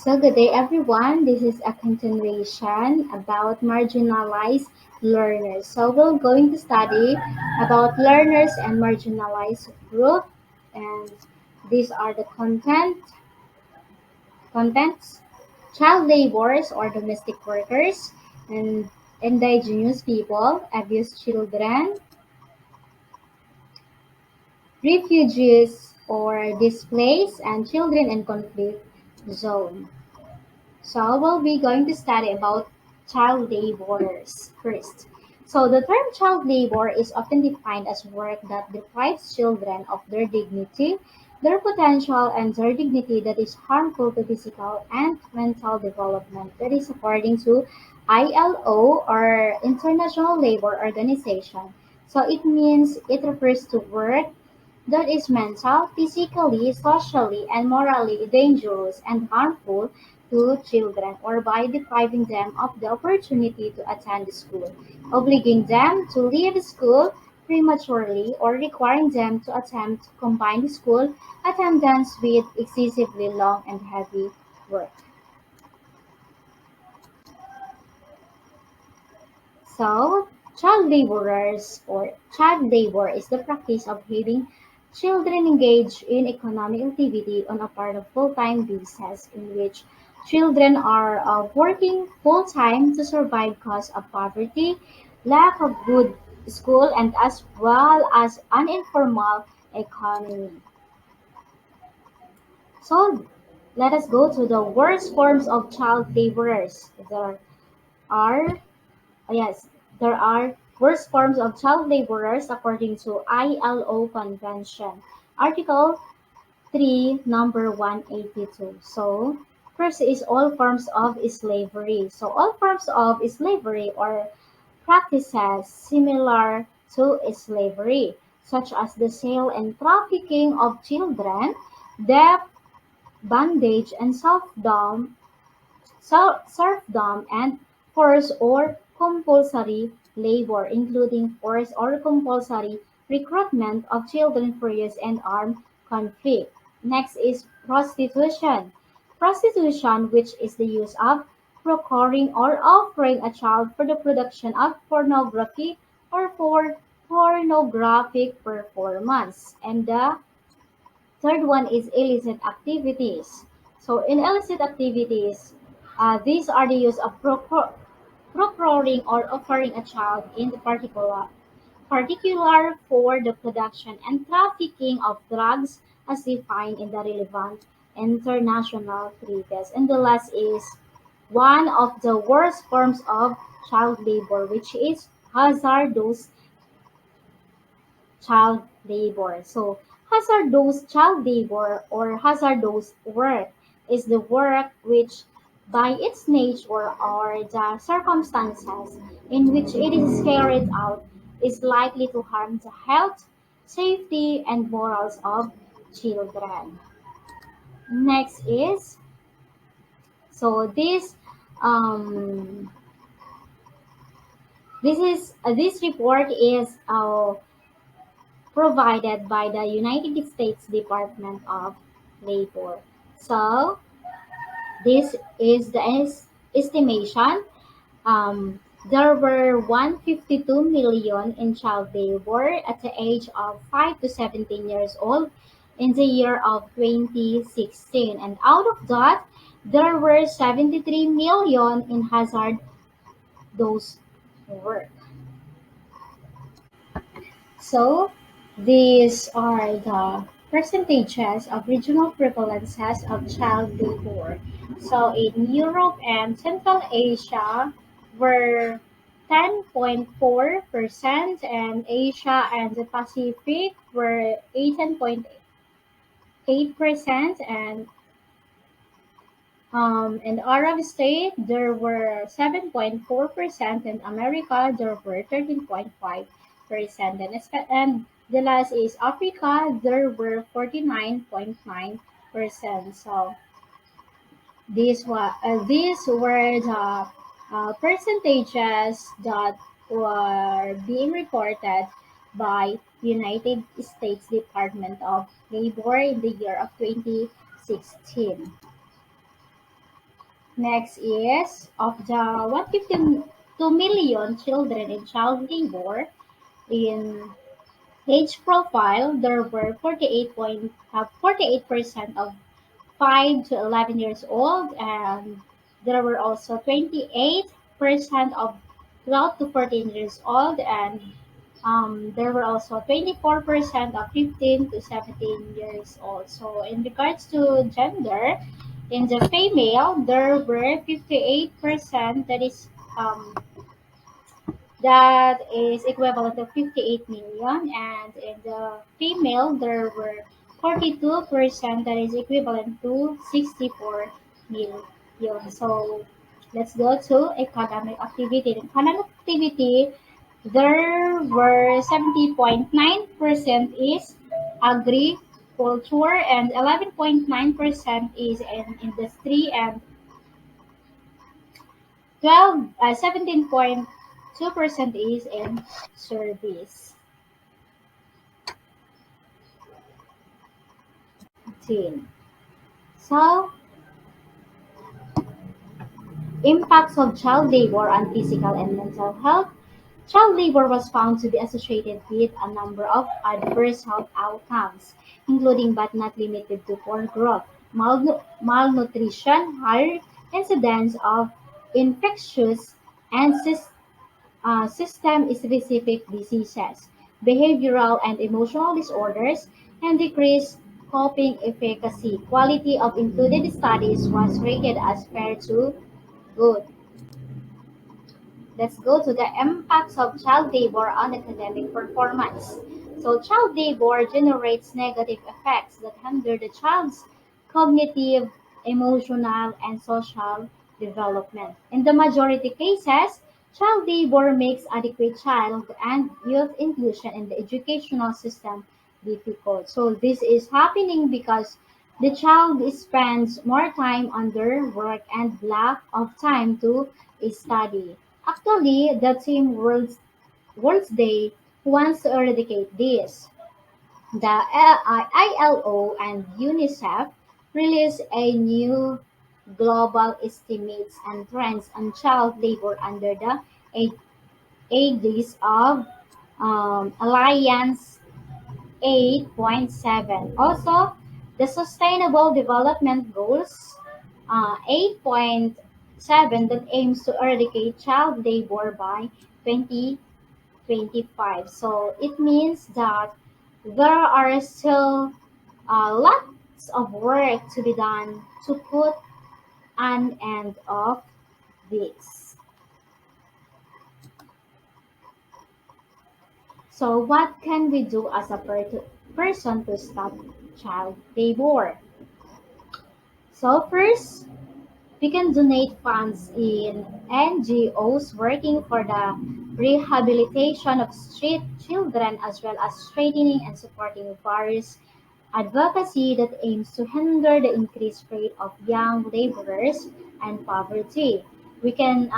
So good day everyone. This is a continuation about marginalized learners. So we're going to study about learners and marginalized group, and these are the contents: child laborers or domestic workers, and indigenous people, abused children, refugees or displaced, and children in conflict zone. So we'll be going to study about child laborers first. So the term child labor is often defined as work that deprives children of their dignity, their potential, and their dignity that is harmful to physical and mental development. That is according to ILO or International Labor Organization. So it refers to work that is mental, physically, socially, and morally dangerous and harmful to children, or by depriving them of the opportunity to attend school, obligating them to leave school prematurely, or requiring them to attempt combined school attendance with excessively long and heavy work. So, child laborers or child labor is the practice of having children engage in economic activity on a part of full-time basis in which children are working full-time to survive because of poverty, lack of good school, and as well as an informal economy. So, let us go to the worst forms of child laborers. Are Yes, there are worse forms of child laborers according to ILO Convention, Article 3, number 182. So, first is all forms of slavery. So, all forms of slavery or practices similar to slavery, such as the sale and trafficking of children, debt, bondage, and serfdom, and forced or compulsory labor, including forced or compulsory recruitment of children for use in armed conflict. Next is prostitution. Prostitution, which is the use of procuring or offering a child for the production of pornography or for pornographic performance. And the third one is illicit activities. So in illicit activities, these are the use of procuring or offering a child in the particular for the production and trafficking of drugs as defined in the relevant international treaties. And the last is one of the worst forms of child labor, which is hazardous child labor. So, hazardous child labor or hazardous work is the work which, by its nature or the circumstances in which it is carried out, is likely to harm the health, safety, and morals of children. Next is so um, this report is provided by the United States Department of Labor. So this is the estimation. There were 152 million in child labor at the age of 5 to 17 years old in the year of 2016. And out of that, there were 73 million in hazard those work. So these are the percentages of regional prevalences of child labor. So in Europe and Central Asia were 10.4%, and Asia and the Pacific were 18.8%, and in Arab state there were 7.4%, and America there were 13.5%, and the last is Africa, there were 49.9%. So these were the percentages that were being reported by United States Department of Labor in the year of 2016. Next is of the 152 million children in child labor in age profile, there were 48% of 5 to 11 years old, and there were also 28% of 12 to 14 years old, and there were also 24% of 15 to 17 years old. So, in regards to gender, in the female, there were 58%, that is equivalent to 58 million, and in the female there were 42%, that is equivalent to 64 million. So let's go to economic activity. In economic activity, there were 70.9% is agriculture, and 11.9% is in industry, and 17.2% is in service. 10. So, impacts of child labor on physical and mental health. Child labor was found to be associated with a number of adverse health outcomes, including but not limited to poor growth, malnutrition, higher incidence of infectious and system-specific diseases, behavioral and emotional disorders, and decreased coping efficacy. Quality of included studies was rated as fair to good. Let's go to the impacts of child labor on academic performance. So, child labor generates negative effects that hinder the child's cognitive, emotional, and social development. In the majority cases, child labor makes adequate child and youth inclusion in the educational system difficult. So, this is happening because the child spends more time on their work and lack of time to study. Actually, the team World's Day wants to eradicate this. The ILO and UNICEF released a new global estimates and trends on child labor under the aegis of Alliance 8.7. Also, the Sustainable Development Goals 8.7 that aims to eradicate child labor by 2025. So it means that there are still lots of work to be done to put an end of this. So what can we do as a person to stop child labor? So first, we can donate funds in NGOs working for the rehabilitation of street children, as well as strengthening and supporting various advocacy that aims to hinder the increased rate of young laborers and poverty. We can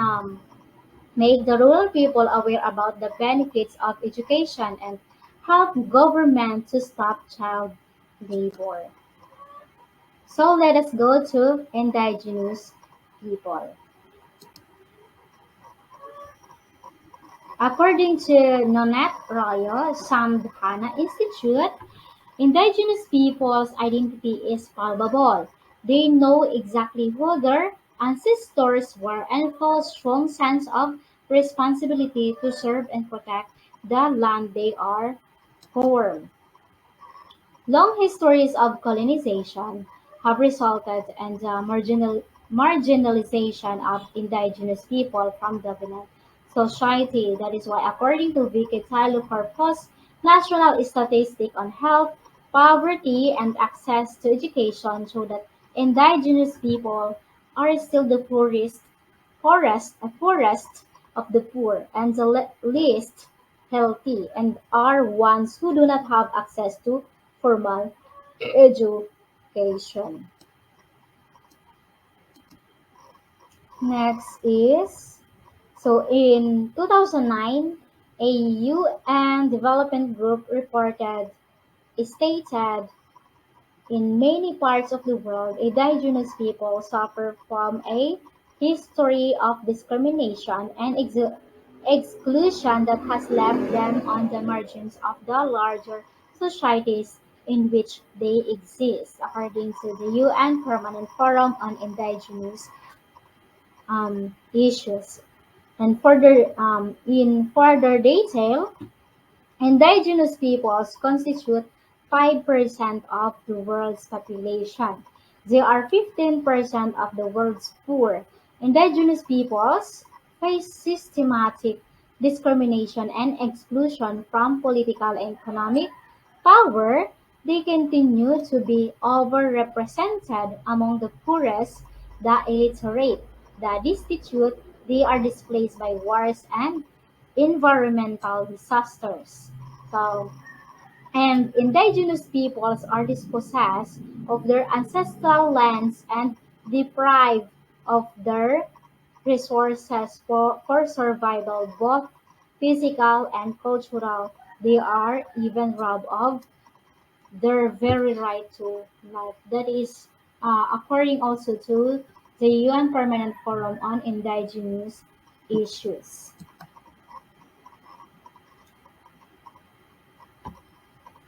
make the rural people aware about the benefits of education and help government to stop child labor. So let us go to indigenous people. According to Nonet Royo, Samdhana Institute, indigenous people's identity is palpable. They know exactly who their ancestors were and feel a strong sense of responsibility to serve and protect the land they are for. Long histories of colonization have resulted in the marginalization of indigenous people from dominant society. That is why, according to Vicky Tyler Corpus, National Statistic on Health, Poverty, and Access to Education show that indigenous people are still the poorest of the poor, and the least healthy, and are ones who do not have access to formal education. Next is, so in 2009, a UN development group stated in many parts of the world, indigenous people suffer from a history of discrimination and exclusion that has left them on the margins of the larger societies in which they exist, according to the UN Permanent Forum on Indigenous Issues. And in further detail, indigenous peoples constitute 5% of the world's population. They are 15% of the world's poor. Indigenous peoples face systematic discrimination and exclusion from political and economic power. They continue to be overrepresented among the poorest, the illiterate, the destitute. They are displaced by wars and environmental disasters. So, and indigenous peoples are dispossessed of their ancestral lands and deprived of their resources for survival, both physical and cultural. They are even robbed of their very right to life. That is according also to the UN Permanent Forum on Indigenous Issues.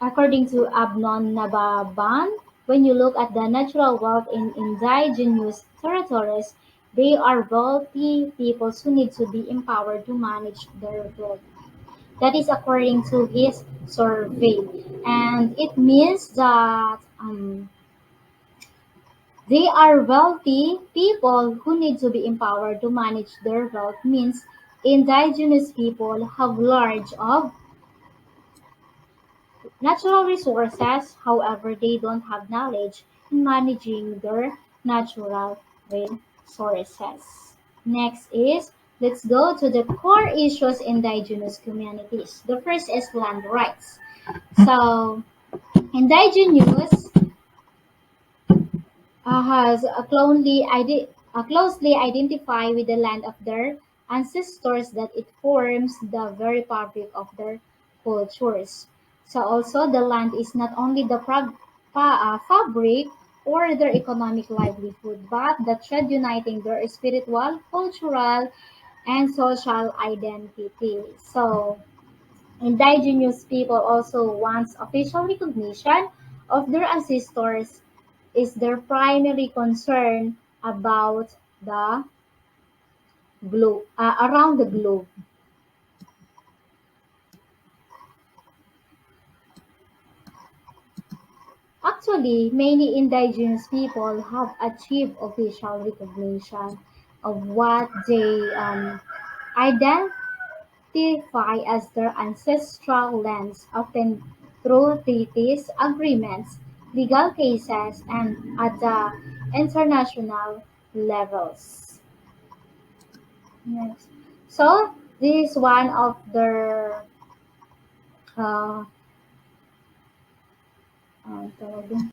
According to Abnon Nababan, when you look at the natural wealth in indigenous territories, they are wealthy peoples who need to be empowered to manage their wealth. That is according to his survey. And it means that they are wealthy people who need to be empowered to manage their wealth means indigenous people have large of natural resources, however, they don't have knowledge in managing their natural resources. Next is let's go to the core issues in indigenous communities. The first is land rights. So, indigenous has closely identify with the land of their ancestors that it forms the very fabric of their cultures. So also the land is not only the fabric or their economic livelihood, but the thread uniting their spiritual, cultural, and social identity. So indigenous people also wants official recognition of their ancestors is their primary concern about the globe around the globe. Actually, many indigenous people have achieved official recognition of what they identify as their ancestral lands, often through treaties, agreements, legal cases, and at the international levels. Yes. So this is one of the uh, tawag dun?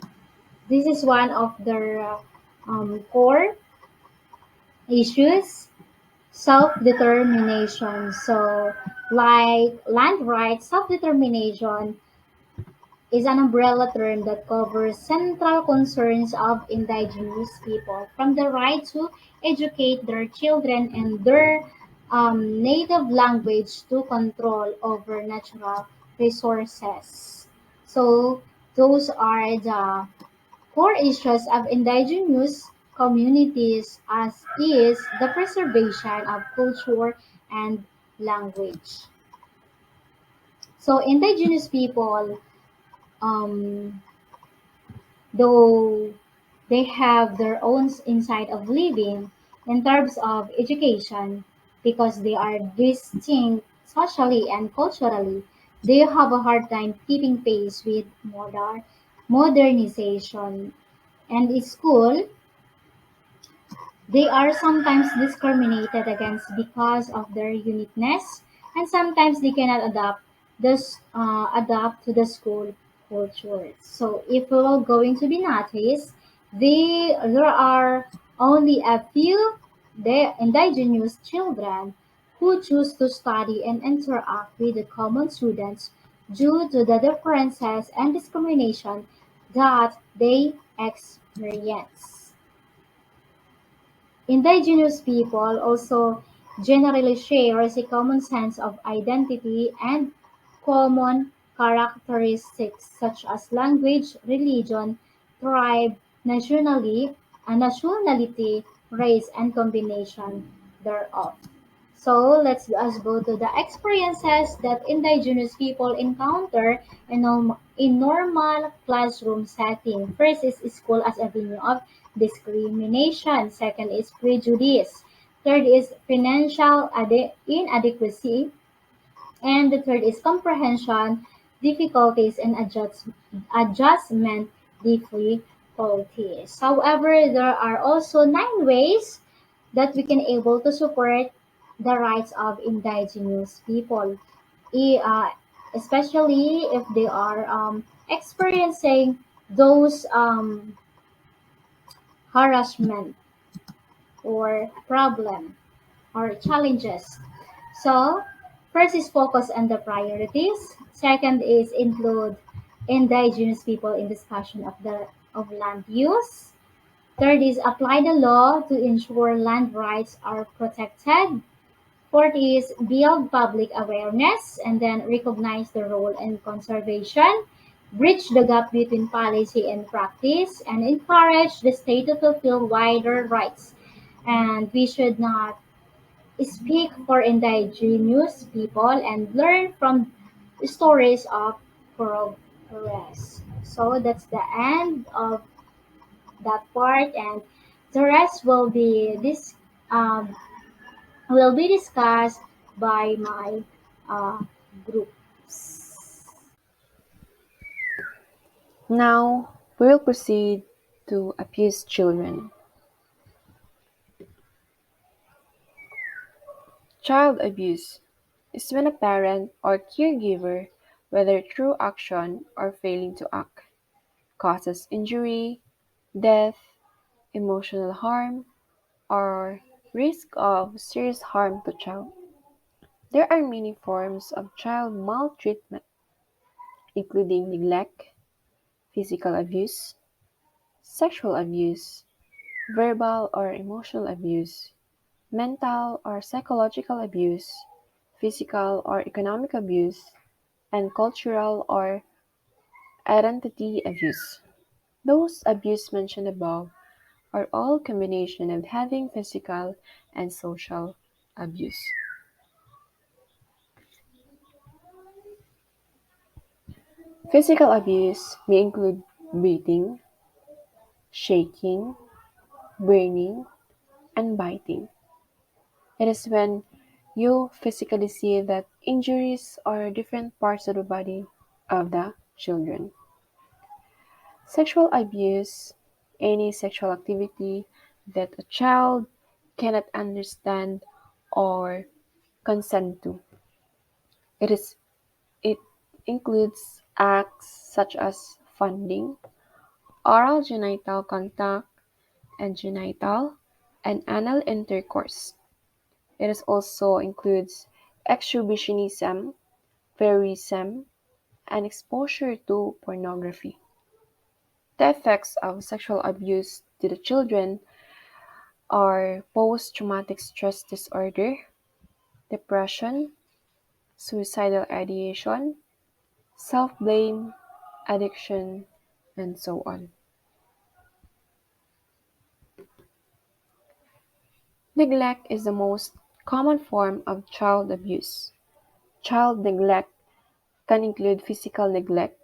This is one of the core issues, self-determination. So like land rights, self-determination is an umbrella term that covers central concerns of indigenous people, from the right to educate their children in their native language to control over natural resources. So, those are the core issues of indigenous communities, as is the preservation of culture and language. So, indigenous people um, though they have their own insight of living in terms of education because they are distinct socially and culturally, they have a hard time keeping pace with modernization. And in school, they are sometimes discriminated against because of their uniqueness, and sometimes they cannot adapt to the school culture. So, if we're going to be noticed, there are only a few indigenous children who choose to study and interact with the common students due to the differences and discrimination that they experience. Indigenous people also generally share a common sense of identity and common characteristics such as language, religion, tribe, nationality, race, and combination thereof. So let's go to the experiences that indigenous people encounter in normal classroom setting. First is school as a venue of discrimination. Second is prejudice. Third is financial inadequacy. And the third is comprehension difficulties and adjustment difficulties. However, there are also 9 ways that we can able to support the rights of indigenous people, E- uh, especially if they are experiencing those harassment or problem or challenges. So, first is focus on the priorities. Second is include indigenous people in discussion of land use. Third is apply the law to ensure land rights are protected. Fourth is build public awareness and then recognize the role in conservation, bridge the gap between policy and practice, and encourage the state to fulfill wider rights. And we should not speak for indigenous people and learn from stories of progress. So that's the end of that part, and the rest um, will be discussed by my uh, groups. Now, we will proceed to abuse children. Child abuse is when a parent or caregiver, whether through action or failing to act, causes injury, death, emotional harm, or risk of serious harm to child. There are many forms of child maltreatment, including neglect, physical abuse, sexual abuse, verbal or emotional abuse, mental or psychological abuse, physical or economic abuse, and cultural or identity abuse. Those abuse mentioned above are all combination of having physical and social abuse. Physical abuse may include beating, shaking, burning, and biting. It is when you physically see that injuries are different parts of the body of the children. Sexual abuse, any sexual activity that a child cannot understand or consent to. It is it includes acts such as funding, oral genital contact, and genital and anal intercourse. It is also includes exhibitionism, voyeurism, and exposure to pornography. The effects of sexual abuse to the children are post-traumatic stress disorder, depression, suicidal ideation, self-blame, addiction, and so on. Neglect is the most common form of child abuse. Child neglect can include physical neglect,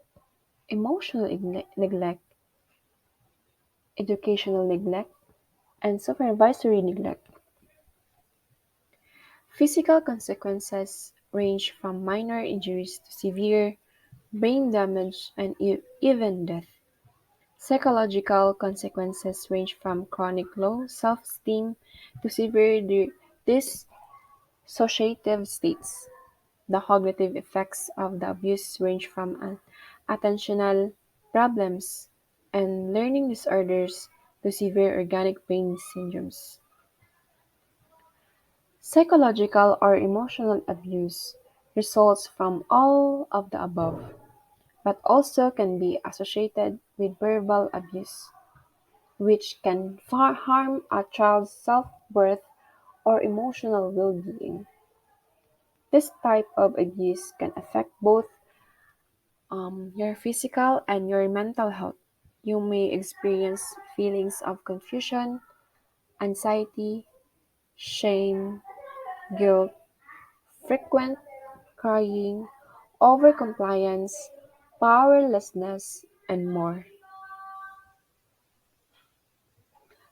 emotional neglect, educational neglect, and supervisory neglect. Physical consequences range from minor injuries to severe brain damage and even death. Psychological consequences range from chronic low self-esteem to severe dissociative states. The cognitive effects of the abuse range from attentional problems and learning disorders to severe organic brain syndromes. Psychological or emotional abuse results from all of the above, but also can be associated with verbal abuse. which can harm a child's self-worth or emotional well-being. This type of abuse can affect both your physical and your mental health. You may experience feelings of confusion, anxiety, shame, guilt, frequent crying, overcompliance, powerlessness, and more.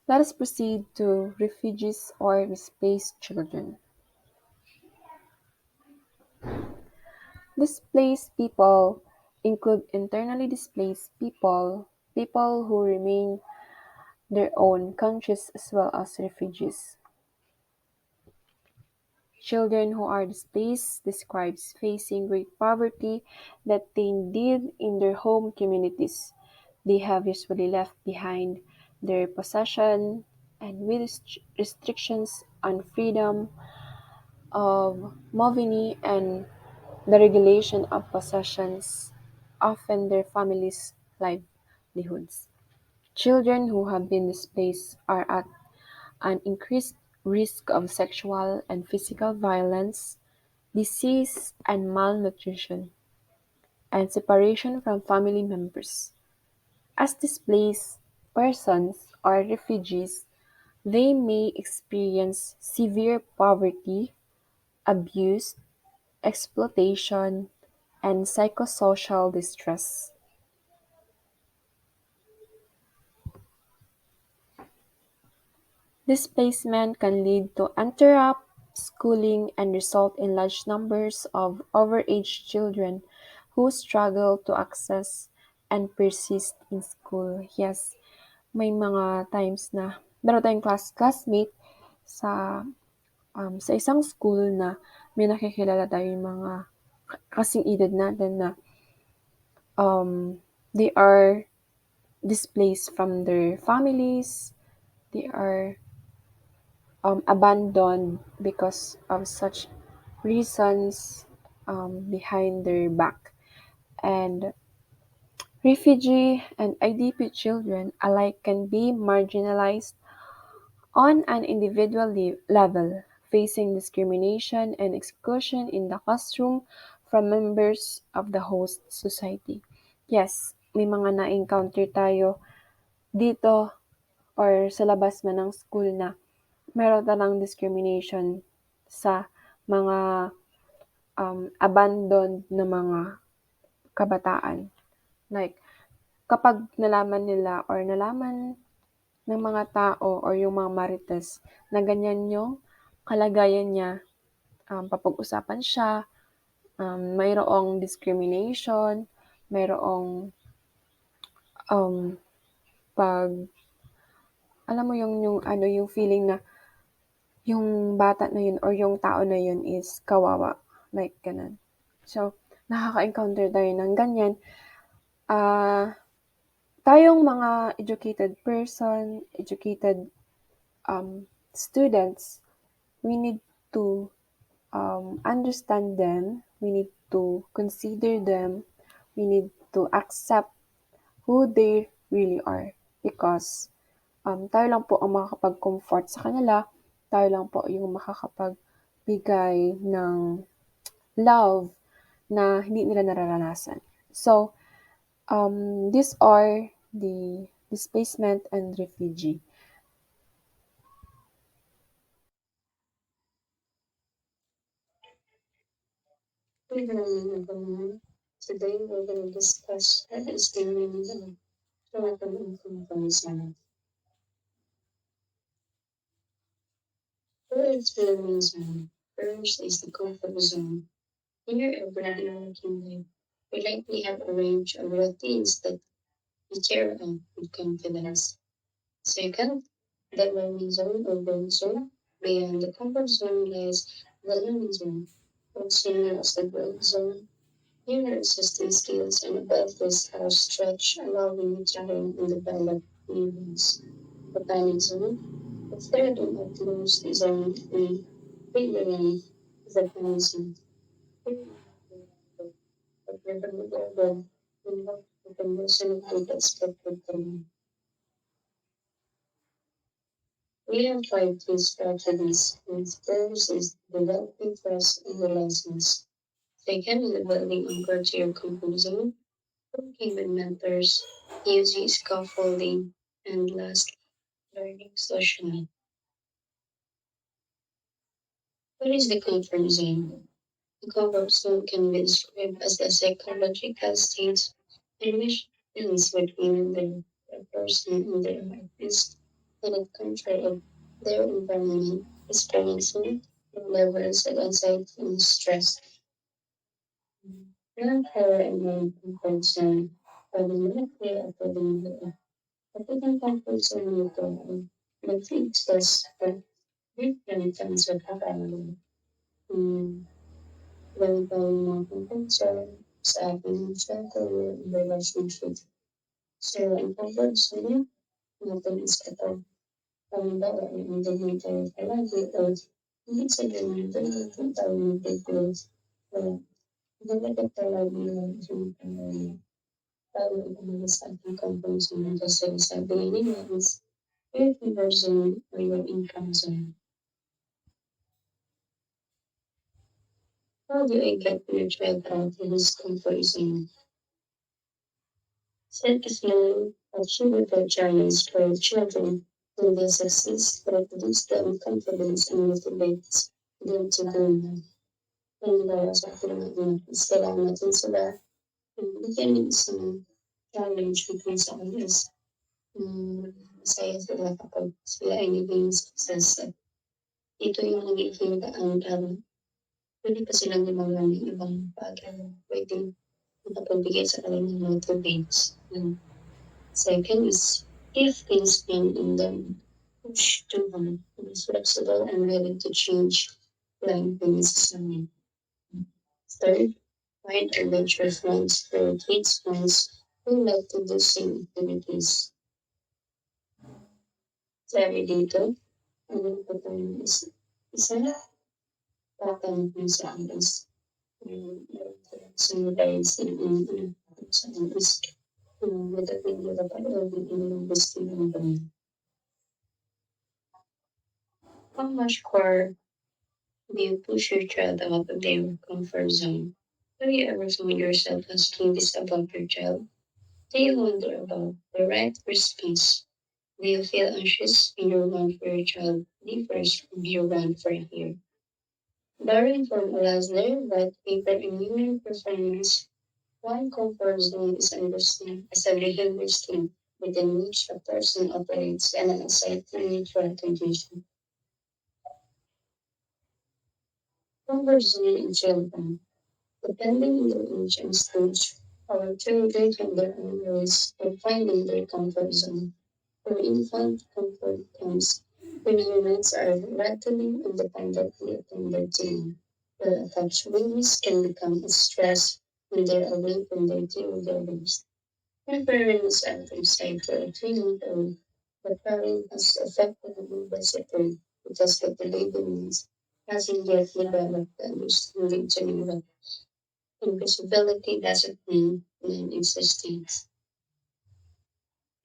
Let us proceed to refugees or displaced children. Displaced people include internally displaced people, people who remain their own countries as well as refugees. Children who are displaced describes facing great poverty that they did in their home communities. They have usually left behind their possession and with restrictions on freedom of moving and the regulation of possessions, often their families' livelihoods. Children who have been displaced are at an increased risk of sexual and physical violence, disease and malnutrition, and separation from family members. As displaced persons or refugees, they may experience severe poverty, abuse, exploitation, and psychosocial distress. Displacement can lead to interrupt schooling and result in large numbers of overage children who struggle to access and persist in school. Yes, may mga times na meron tayong classmate sa sa isang school na may nakikilala tayong mga kasing edad natin na they are displaced from their families, they are abandoned because of such reasons behind their back. And refugee and IDP children alike can be marginalized on an individual level, facing discrimination and exclusion in the classroom from members of the host society. Yes, may mga na-encounter tayo dito or sa labas man ng school na meron talagang discrimination sa mga abandoned na mga kabataan. Like, kapag nalaman nila or nalaman ng mga tao or yung mga marites na ganyan yung kalagayan niya, papag-usapan siya, mayroong discrimination, mayroong um, pag, alam mo yung ano, yung feeling na yung bata na yun or yung tao na yun is kawawa, like ganun. So, nakaka-encounter tayo ng ganyan. Ah, tayong mga educated person, educated students, we need to understand them, we need to consider them, we need to accept who they really are because tayo lang po ang makakapag-comfort sa kanila, tayo lang po yung makakapagbigay ng love na hindi nila nararanasan. So, these are the displacement and refugee. Good morning, everyone. Today we're going to discuss what is the meaning of total inconformism. What it really means first is the comfort zone. Here, every working life, we likely have a range of routines that we carry out with confidence. Second, the learning zone or growth zone. Beyond the comfort zone lies the learning zone, also known as the growth zone. Here, existing skills and abilities are stretched, allowing you to learn and develop new ones. The panic zone, the third and utmost zone in figuring the panic zone. Here, you have the preferred order in what the condition of expected from you. We have tried three strategies, and first is developing trust and relations. Second is building anchor to your comfort zone, working with mentors, using scaffolding, and last, learning socially. What is the comfort zone? The comfort zone can be described as the psychological state in which feelings between the person and their artist in control of their environment, experiencing low levels of anxiety and stress. Grandfather and my comfort zone are the military of the window. African comfort zone will go on. The things that different kinds of family. Ganitong mga concern sa financial career and relationship. So, ang comfort zone natin is ito. Halimbawa, ang hindi tayo palagi o hindi sabihin kung tayo nag-growth. Talaga talaga yung sinasabi tayo umalis sa ating comfort zone kasi sabi nila is your comfort zone or your income zone. How do I get your child out of his comfort zone? Set a small, achievable challenge for children when they succeed that boosts them confidence and motivates them to do more. And sa akin, kailangan natin sila bigyan ng isang challenge kung saan is masaya sila kapag sila ay naging success. At ito yung nagiging daan para pwede pa silang gumawa ng ibang bagay na pwedeng makapagbigay sa kanila ng motivates. Second is if things can in them push to one who is flexible and willing to change plan things some. Third, find adventure friends for kids friends who like to do same activities. Sabi dito, ano pa tayo isa na patang kung saan is sumilays kung saan is madating nila pa yung gusto ng banyo. How much core do you push your child out of their comfort zone? Have you ever found yourself asking this about your child? Do you wonder about the right response? Do you feel anxious when your want for your child differs from your want for here? Borrowing from Laszlo, white paper in human performance, one comfort zone is understood as a behavior state within which a person operates and an anxiety need for attention. Comfort zone in children. Depending on their age and stage, our children have their own ways of finding their comfort zone. For infant, comfort comes when humans are relatively independently attended to. While attached babies can become a stress when they're away from their caregivers. When parents are inside for a 3-month-old, the parent has effectively disciplined because what the baby needs hasn't yet developed the understanding to know that invisibility doesn't mean non-existence.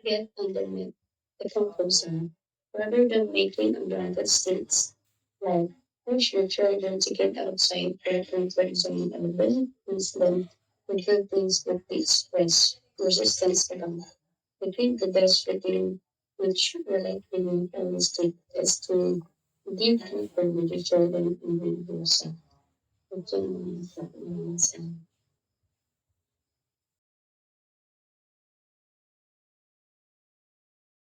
Get underneath the comfort zone rather than making unwanted states like push your children to get outside their comfort zone and then use them with good things that they express resistance about. I think the best routine which relate to a mistake is to give people with your children and with yourself.